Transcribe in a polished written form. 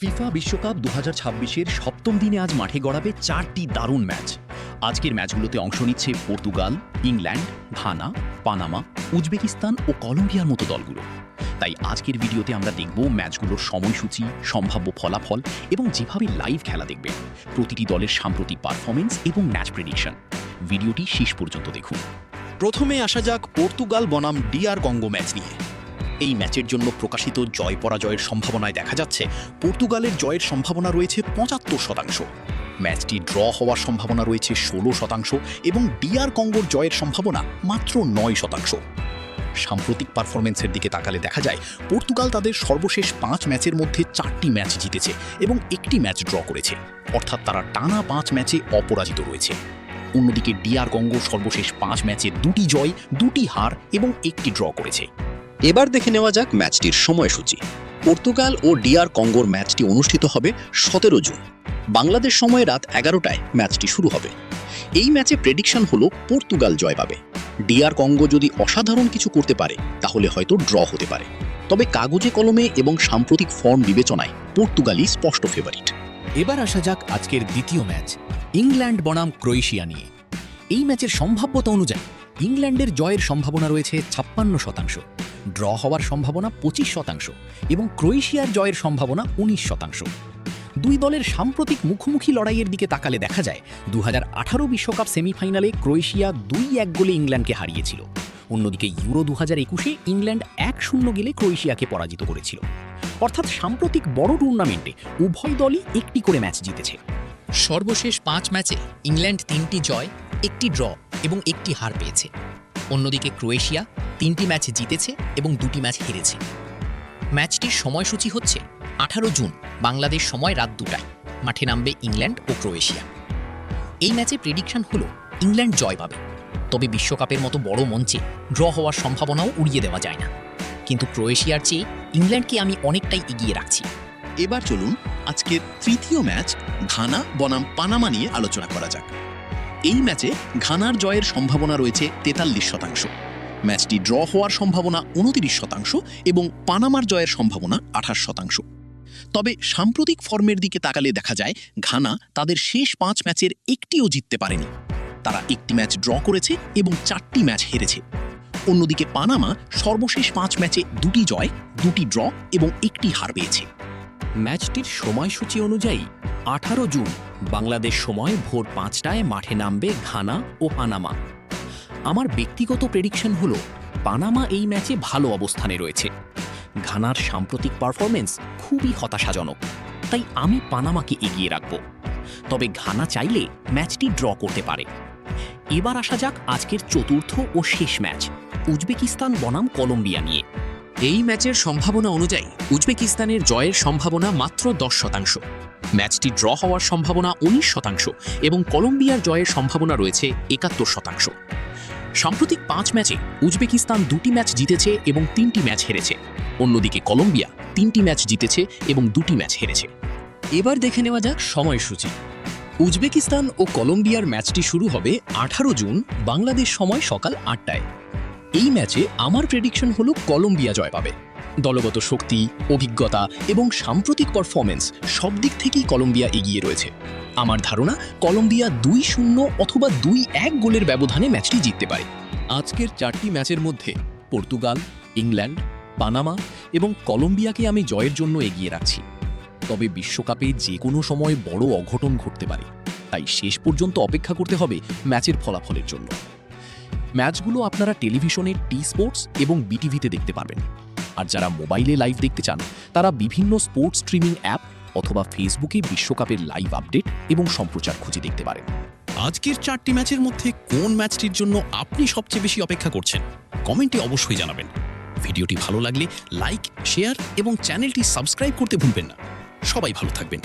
FIFA বিশ্বকাপ ২০২৬-এর সপ্তম দিনে আজ মাঠে গড়াবে ৪টি দারুণ ম্যাচ। আজকের ম্যাচগুলোতে অংশ নিচ্ছে Portugal, England, Ghana, Panama, Uzbekistan ও কলম্বিয়ার মতো দলগুলো। তাই আজকের ভিডিওতে আমরা দেখব ম্যাচগুলোর সময়সূচি, সম্ভাব্য ফলাফল এবং যেভাবে লাইভ খেলা দেখবে, প্রতিটি দলের সাম্প্রতিক পারফরমেন্স এবং ম্যাচ প্রেডিকশন। ভিডিওটি শেষ পর্যন্ত দেখুন। প্রথমে আসা যাক পর্তুগাল বনাম ডিআর কঙ্গো ম্যাচ নিয়ে। এই ম্যাচের জন্য প্রকাশিত জয় পরাজয়ের সম্ভাবনায় দেখা যাচ্ছে পর্তুগালের জয়ের সম্ভাবনা রয়েছে ৭৫%, ম্যাচটি ড্র হওয়ার সম্ভাবনা রয়েছে ১৬% এবং ডিআর কঙ্গোর জয়ের সম্ভাবনা মাত্র ৯%। সাম্প্রতিক পারফরমেন্সের দিকে তাকালে দেখা যায় পর্তুগাল তাদের সর্বশেষ ৫ ম্যাচের মধ্যে ৪টি ম্যাচ জিতেছে এবং একটি ম্যাচ ড্র করেছে, অর্থাৎ তারা টানা ৫ ম্যাচে অপরাজিত রয়েছে। অন্যদিকে ডিআর কঙ্গো সর্বশেষ ৫ ম্যাচে ২টি জয়, ২টি হার এবং একটি ড্র করেছে। এবার দেখে নেওয়া যাক ম্যাচটির সময়সূচি। পর্তুগাল ও ডিআর কঙ্গোর ম্যাচটি অনুষ্ঠিত হবে ১৭ জুন। বাংলাদেশ সময় রাত ১১টায় ম্যাচটি শুরু হবে। এই ম্যাচে প্রেডিকশন হলো পর্তুগাল জয় পাবে। ডিআর কঙ্গো যদি অসাধারণ কিছু করতে পারে তাহলে হয়তো ড্র হতে পারে, তবে কাগজে কলমে এবং সাম্প্রতিক ফর্ম বিবেচনায় পর্তুগালই স্পষ্ট ফেভারিট। এবার আসা যাক আজকের দ্বিতীয় ম্যাচ, ইংল্যান্ড বনাম ক্রোয়েশিয়া নিয়ে। এই ম্যাচের সম্ভাব্যতা অনুযায়ী ইংল্যান্ডের জয়ের সম্ভাবনা রয়েছে ৫৬%, ড্র হওয়ার সম্ভাবনা ২৫% এবং ক্রোয়েশিয়ার জয়ের সম্ভাবনা ১৯%। দুই দলের সাম্প্রতিক মুখোমুখি লড়াইয়ের দিকে তাকালে দেখা যায় ২০১৮ বিশ্বকাপ সেমিফাইনালে ক্রোয়েশিয়া ২-১ গোলে ইংল্যান্ডকে হারিয়েছিল। অন্যদিকে ইউরো ২০২১-এ ইংল্যান্ড ১-০ গোলে ক্রোয়েশিয়াকে পরাজিত করেছিল। অর্থাৎ সাম্প্রতিক বড় টুর্নামেন্টে উভয় দলই একটি করে ম্যাচ জিতেছে। সর্বশেষ ৫ ম্যাচে ইংল্যান্ড ৩টি জয়, একটি ড্র এবং একটি হার পেয়েছে। অন্যদিকে ক্রোয়েশিয়া ৩টি ম্যাচ জিতেছে এবং ২টি ম্যাচ হেরেছে। ম্যাচটির সময়সূচি হচ্ছে ১৮ জুন বাংলাদেশ সময় রাত ২টায় মাঠে নামবে ইংল্যান্ড ও ক্রোয়েশিয়া। এই ম্যাচে প্রেডিকশন হলো ইংল্যান্ড জয় পাবে, তবে বিশ্বকাপের মতো বড় মঞ্চে ড্র হওয়ার সম্ভাবনাও উড়িয়ে দেওয়া যায় না। কিন্তু ক্রোয়েশিয়ার চেয়ে ইংল্যান্ডকে আমি অনেকটাই এগিয়ে রাখছি। এবার চলুন আজকের তৃতীয় ম্যাচ ঘানা বনাম পানামা নিয়ে আলোচনা করা যাক। এই ম্যাচে ঘানার জয়ের সম্ভাবনা রয়েছে ৪৩%, ম্যাচটি ড্র হওয়ার সম্ভাবনা ২৯% এবং পানামার জয়ের সম্ভাবনা ২৮%। তবে সাম্প্রতিক ফর্মের দিকে তাকালে দেখা যায় ঘানা তাদের শেষ ৫ ম্যাচের একটিও জিততে পারেনি। তারা একটি ম্যাচ ড্র করেছে এবং ৪টি ম্যাচ হেরেছে। অন্যদিকে পানামা সর্বশেষ ৫ ম্যাচে ২টি জয়, ২টি ড্র এবং একটি হার পেয়েছে। ম্যাচটির সময়সূচি অনুযায়ী ১৮ জুন বাংলাদেশ সময় ভোর ৫টায় মাঠে নামবে ঘানা ও পানামা। আমার ব্যক্তিগত প্রেডিকশন হলো পানামা এই ম্যাচে ভালো অবস্থানে রয়েছে। ঘানার সাম্প্রতিক পারফরমেন্স খুবই হতাশাজনক, তাই আমি পানামাকে এগিয়ে রাখব। তবে ঘানা চাইলে ম্যাচটি ড্র করতে পারে। এবার আসা যাক আজকের চতুর্থ ও শেষ ম্যাচ, উজবেকিস্তান বনাম কলম্বিয়া নিয়ে। এই ম্যাচের সম্ভাবনা অনুযায়ী উজবেকিস্তানের জয়ের সম্ভাবনা মাত্র ১০%, ম্যাচটি ড্র হওয়ার সম্ভাবনা ১৯% এবং কলম্বিয়ার জয়ের সম্ভাবনা রয়েছে ৭১%। সাম্প্রতিক ৫ ম্যাচে উজবেকিস্তান ২টি ম্যাচ জিতেছে এবং ৩টি ম্যাচ হেরেছে। অন্যদিকে কলম্বিয়া ৩টি ম্যাচ জিতেছে এবং ২টি ম্যাচ হেরেছে। এবার দেখে নেওয়া যাক সময়সূচি। উজবেকিস্তান ও কলম্বিয়ার ম্যাচটি শুরু হবে ১৮ জুন বাংলাদেশ সময় সকাল ৮টায়। এই ম্যাচে আমার প্রেডিকশন হলো কলম্বিয়া জয় পাবে। দলগত শক্তি, অভিজ্ঞতা এবং সাম্প্রতিক পারফরমেন্স সব দিক থেকেই কলম্বিয়া এগিয়ে রয়েছে। আমার ধারণা কলম্বিয়া ২-০ অথবা ২-১ গোলের ব্যবধানে ম্যাচটি জিততে পারে। আজকের ৪টি ম্যাচের মধ্যে পর্তুগাল, ইংল্যান্ড, পানামা এবং কলম্বিয়াকে আমি জয়ের জন্য এগিয়ে রাখছি। তবে বিশ্বকাপে যে কোনো সময় বড় অঘটন ঘটতে পারে, তাই শেষ পর্যন্ত অপেক্ষা করতে হবে ম্যাচের ফলাফলের জন্য। ম্যাচগুলো আপনারা টেলিভিশনে টি স্পোর্টস এবং বিটিভিতে দেখতে পারবেন। আর যারা মোবাইলে লাইভ দেখতে চান তারা বিভিন্ন স্পোর্টস স্ট্রিমিং অ্যাপ অথবা ফেসবুকে বিশ্বকাপের লাইভ আপডেট এবং সম্প্রচার খুঁজে দেখতে পারেন। আজকের ৪টি ম্যাচের মধ্যে কোন ম্যাচটির জন্য আপনি সবচেয়ে বেশি অপেক্ষা করছেন কমেন্টে অবশ্যই জানাবেন। ভিডিওটি ভালো লাগলে লাইক, শেয়ার এবং চ্যানেলটি সাবস্ক্রাইব করতে ভুলবেন না। সবাই ভালো থাকবেন।